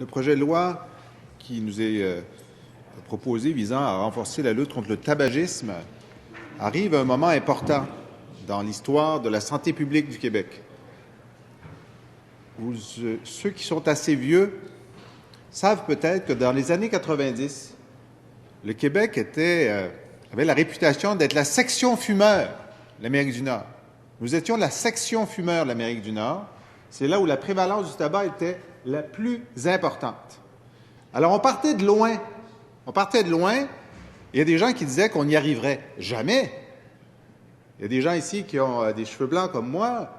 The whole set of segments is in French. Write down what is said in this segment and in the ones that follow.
Le projet de loi qui nous est proposé visant à renforcer la lutte contre le tabagisme arrive à un moment important dans l'histoire de la santé publique du Québec. Ceux qui sont assez vieux savent peut-être que dans les années 90, le Québec avait la réputation d'être la section fumeur de l'Amérique du Nord. Nous étions la section fumeur de l'Amérique du Nord. C'est là où la prévalence du tabac était la plus importante. Alors, on partait de loin. Il y a des gens qui disaient qu'on n'y arriverait jamais. Il y a des gens ici qui ont des cheveux blancs comme moi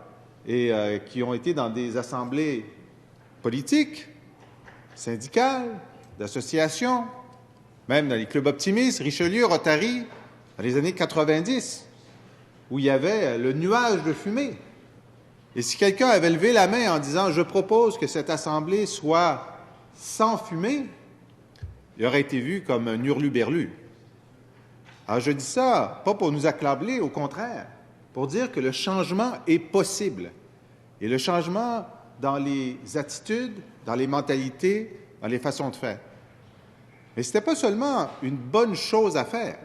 et qui ont été dans des assemblées politiques, syndicales, d'associations, même dans les clubs optimistes, Richelieu, Rotary, dans les années 90, où il y avait le nuage de fumée. Et si quelqu'un avait levé la main en disant « Je propose que cette assemblée soit sans fumée », il aurait été vu comme un hurluberlu. Alors je dis ça, pas pour nous accabler, au contraire, pour dire que le changement est possible. Et le changement dans les attitudes, dans les mentalités, dans les façons de faire. Mais ce n'était pas seulement une bonne chose à faire,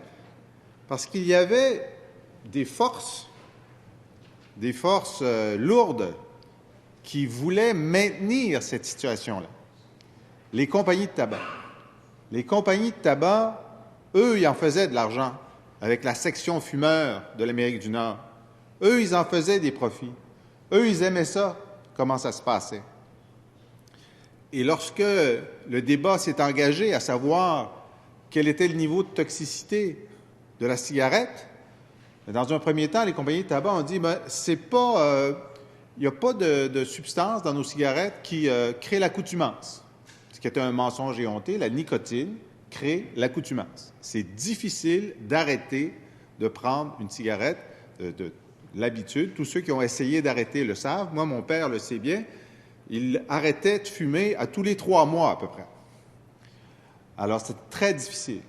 parce qu'il y avait des forces lourdes qui voulaient maintenir cette situation-là. Les compagnies de tabac. Les compagnies de tabac, eux, ils en faisaient de l'argent avec la section fumeur de l'Amérique du Nord. Eux, ils en faisaient des profits. Eux, ils aimaient ça, comment ça se passait. Et lorsque le débat s'est engagé à savoir quel était le niveau de toxicité de la cigarette, dans un premier temps, les compagnies de tabac ont dit il n'y a pas de substance dans nos cigarettes qui crée l'accoutumance. Ce qui était un mensonge éhonté, la nicotine crée l'accoutumance. C'est difficile d'arrêter de prendre une cigarette de l'habitude. Tous ceux qui ont essayé d'arrêter le savent. Moi, mon père le sait bien. Il arrêtait de fumer à tous les 3 mois à peu près. Alors, c'est très difficile.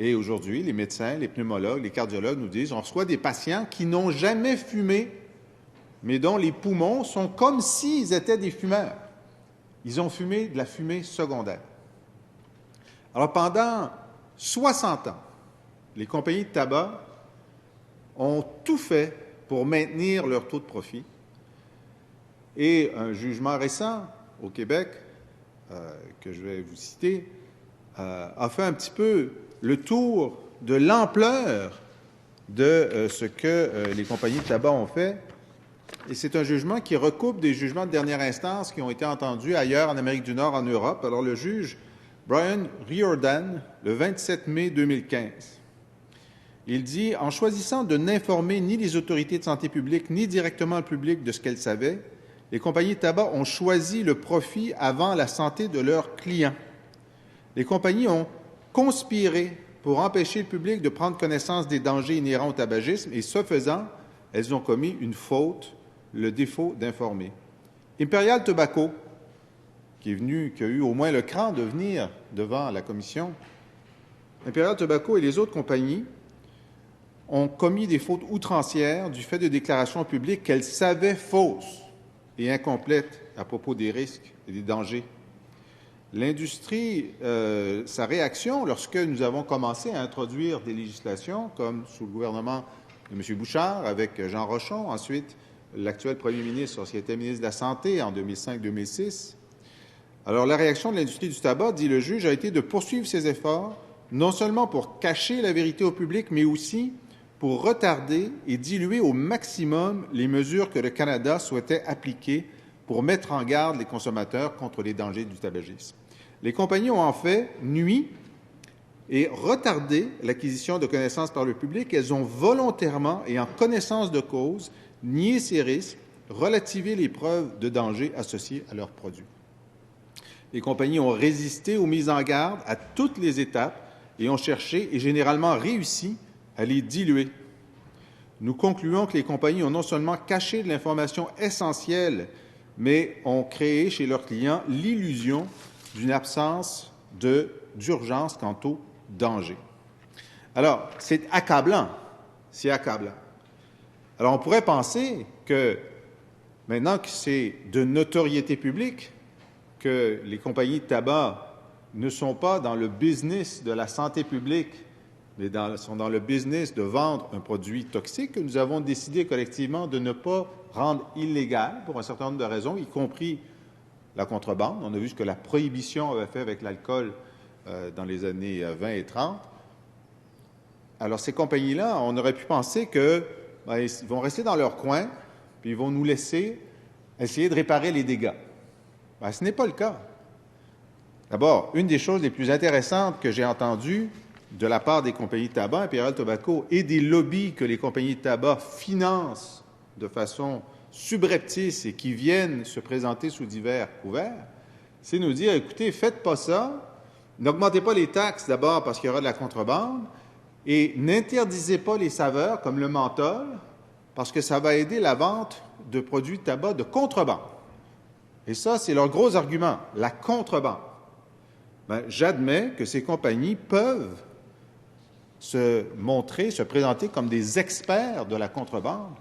Et aujourd'hui, les médecins, les pneumologues, les cardiologues nous disent on reçoit des patients qui n'ont jamais fumé, mais dont les poumons sont comme s'ils étaient des fumeurs. Ils ont fumé de la fumée secondaire. Alors, pendant 60 ans, les compagnies de tabac ont tout fait pour maintenir leur taux de profit. Et un jugement récent au Québec, que je vais vous citer, a fait un petit peu le tour de l'ampleur de ce que les compagnies de tabac ont fait. Et c'est un jugement qui recoupe des jugements de dernière instance qui ont été entendus ailleurs en Amérique du Nord, en Europe. Alors, le juge Brian Riordan, le 27 mai 2015, il dit « En choisissant de n'informer ni les autorités de santé publique ni directement le public de ce qu'elles savaient, les compagnies de tabac ont choisi le profit avant la santé de leurs clients. Les compagnies ont conspiré pour empêcher le public de prendre connaissance des dangers inhérents au tabagisme et, ce faisant, elles ont commis une faute, le défaut d'informer. Imperial Tobacco, qui a eu au moins le cran de venir devant la commission, Imperial Tobacco et les autres compagnies ont commis des fautes outrancières du fait de déclarations publiques qu'elles savaient fausses et incomplètes à propos des risques et des dangers. L'industrie, sa réaction lorsque nous avons commencé à introduire des législations, comme sous le gouvernement de M. Bouchard avec Jean Rochon, ensuite l'actuel premier ministre lorsqu'il était ministre de la Santé en 2005-2006, alors la réaction de l'industrie du tabac, dit le juge, a été de poursuivre ses efforts, non seulement pour cacher la vérité au public, mais aussi pour retarder et diluer au maximum les mesures que le Canada souhaitait appliquer pour mettre en garde les consommateurs contre les dangers du tabagisme. Les compagnies ont en fait nui et retardé l'acquisition de connaissances par le public. Elles ont volontairement et en connaissance de cause nié ces risques, relativé les preuves de danger associées à leurs produits. Les compagnies ont résisté aux mises en garde à toutes les étapes et ont cherché et généralement réussi à les diluer. Nous concluons que les compagnies ont non seulement caché de l'information essentielle, mais ont créé chez leurs clients l'illusion d'une absence d'urgence quant au danger. Alors, c'est accablant. Alors, on pourrait penser que, maintenant que c'est de notoriété publique, que les compagnies de tabac ne sont pas dans le business de la santé publique, mais sont dans le business de vendre un produit toxique que nous avons décidé collectivement de ne pas rendre illégal pour un certain nombre de raisons, y compris la contrebande. On a vu ce que la prohibition avait fait avec l'alcool dans les années 20 et 30. Alors, ces compagnies-là, on aurait pu penser qu'ils vont rester dans leur coin, puis ils vont nous laisser essayer de réparer les dégâts. Ce n'est pas le cas. D'abord, une des choses les plus intéressantes que j'ai entendues de la part des compagnies de tabac, Imperial Tobacco, et des lobbies que les compagnies de tabac financent de façon subreptice et qui viennent se présenter sous divers couverts, c'est nous dire, écoutez, faites pas ça, n'augmentez pas les taxes d'abord parce qu'il y aura de la contrebande, et n'interdisez pas les saveurs comme le menthol parce que ça va aider la vente de produits de tabac de contrebande. Et ça, c'est leur gros argument, la contrebande. J'admets que ces compagnies peuvent se montrer, se présenter comme des experts de la contrebande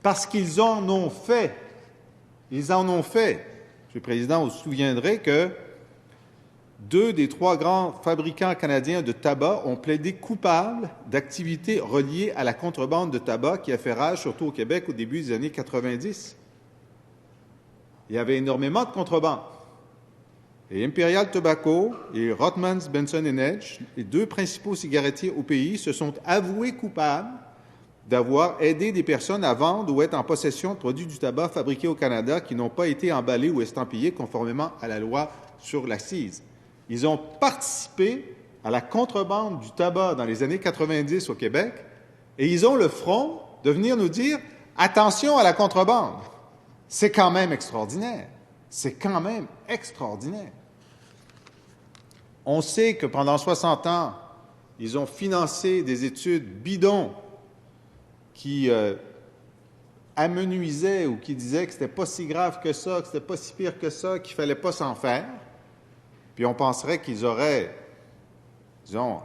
parce qu'ils en ont fait. Ils en ont fait. Monsieur le Président, vous vous souviendrez que 2 des 3 grands fabricants canadiens de tabac ont plaidé coupables d'activités reliées à la contrebande de tabac qui a fait rage, surtout au Québec, au début des années 90. Il y avait énormément de contrebande. Et Imperial Tobacco et Rothmans, Benson Hedge, les 2 principaux cigarettiers au pays, se sont avoués coupables d'avoir aidé des personnes à vendre ou être en possession de produits du tabac fabriqués au Canada qui n'ont pas été emballés ou estampillés conformément à la loi sur l'accise. Ils ont participé à la contrebande du tabac dans les années 90 au Québec et ils ont le front de venir nous dire « Attention à la contrebande ». C'est quand même extraordinaire. C'est quand même extraordinaire. On sait que pendant 60 ans, ils ont financé des études bidons qui amenuisaient ou qui disaient que ce n'était pas si grave que ça, que ce n'était pas si pire que ça, qu'il ne fallait pas s'en faire. Puis on penserait qu'ils auraient, disons,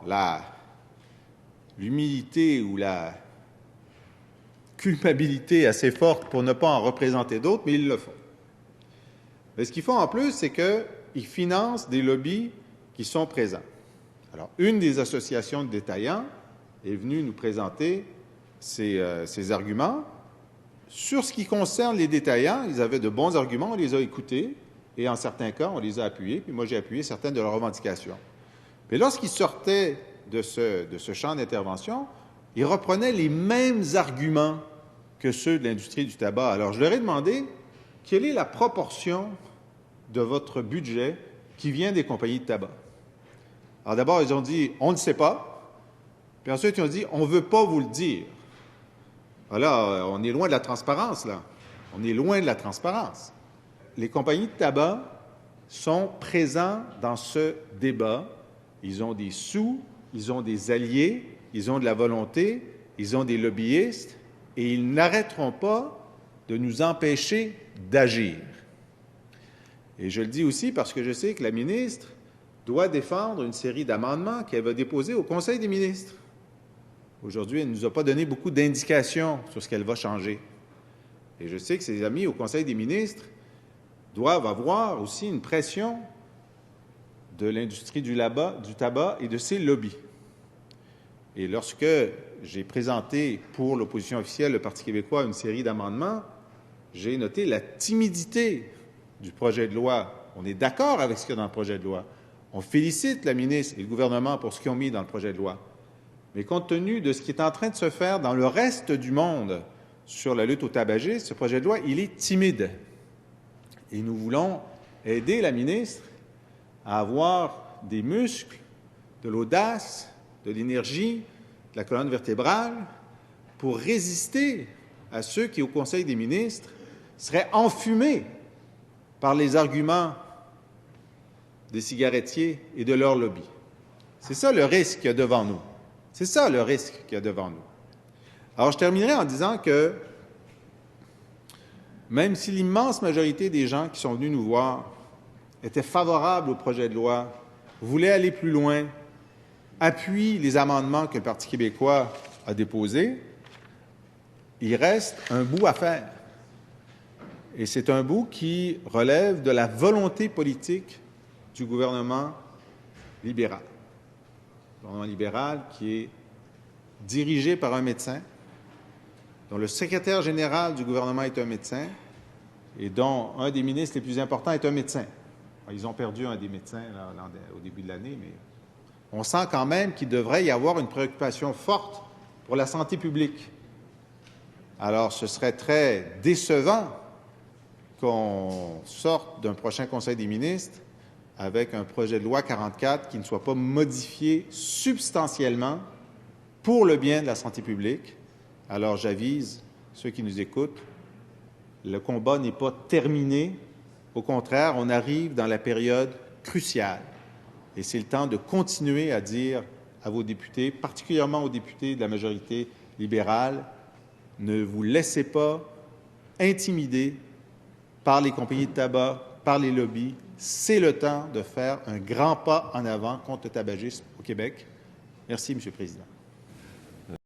l'humilité ou la culpabilité assez forte pour ne pas en représenter d'autres, mais ils le font. Mais ce qu'ils font en plus, c'est qu'ils financent des lobbies qui sont présents. Alors, une des associations de détaillants est venue nous présenter ces arguments. Sur ce qui concerne les détaillants, ils avaient de bons arguments, on les a écoutés, et en certains cas, on les a appuyés, puis moi j'ai appuyé certaines de leurs revendications. Mais lorsqu'ils sortaient de ce champ d'intervention, ils reprenaient les mêmes arguments que ceux de l'industrie du tabac. Alors, je leur ai demandé quelle est la proportion de votre budget qui vient des compagnies de tabac. Alors d'abord, ils ont dit « on ne sait pas », puis ensuite ils ont dit « on ne veut pas vous le dire ». Alors, on est loin de la transparence, là. On est loin de la transparence. Les compagnies de tabac sont présents dans ce débat. Ils ont des sous, ils ont des alliés, ils ont de la volonté, ils ont des lobbyistes, et ils n'arrêteront pas de nous empêcher d'agir. Et je le dis aussi parce que je sais que la ministre doit défendre une série d'amendements qu'elle va déposer au Conseil des ministres. Aujourd'hui, elle ne nous a pas donné beaucoup d'indications sur ce qu'elle va changer. Et je sais que ses amis au Conseil des ministres doivent avoir aussi une pression de l'industrie du tabac et de ses lobbies. Et lorsque j'ai présenté pour l'opposition officielle, le Parti québécois, une série d'amendements, j'ai noté la timidité du projet de loi. On est d'accord avec ce qu'il y a dans le projet de loi. On félicite la ministre et le gouvernement pour ce qu'ils ont mis dans le projet de loi. Mais compte tenu de ce qui est en train de se faire dans le reste du monde sur la lutte au tabagisme, ce projet de loi, il est timide. Et nous voulons aider la ministre à avoir des muscles, de l'audace, de l'énergie, de la colonne vertébrale pour résister à ceux qui, au Conseil des ministres, seraient enfumés par les arguments des cigarettiers et de leur lobby. C'est ça le risque qu'il y a devant nous. C'est ça le risque qu'il y a devant nous. Alors, je terminerai en disant que même si l'immense majorité des gens qui sont venus nous voir étaient favorables au projet de loi, voulaient aller plus loin, appuient les amendements que le Parti québécois a déposés, il reste un bout à faire. Et c'est un bout qui relève de la volonté politique du gouvernement libéral. Le gouvernement libéral qui est dirigé par un médecin, dont le secrétaire général du gouvernement est un médecin et dont un des ministres les plus importants est un médecin. Ils ont perdu un des médecins là, au début de l'année, mais on sent quand même qu'il devrait y avoir une préoccupation forte pour la santé publique. Alors, ce serait très décevant qu'on sorte d'un prochain Conseil des ministres avec un projet de loi 44 qui ne soit pas modifié substantiellement pour le bien de la santé publique. Alors, j'avise ceux qui nous écoutent, le combat n'est pas terminé. Au contraire, on arrive dans la période cruciale. Et c'est le temps de continuer à dire à vos députés, particulièrement aux députés de la majorité libérale, ne vous laissez pas intimider par les compagnies de tabac, par les lobbies. C'est le temps de faire un grand pas en avant contre le tabagisme au Québec. Merci, M. le Président.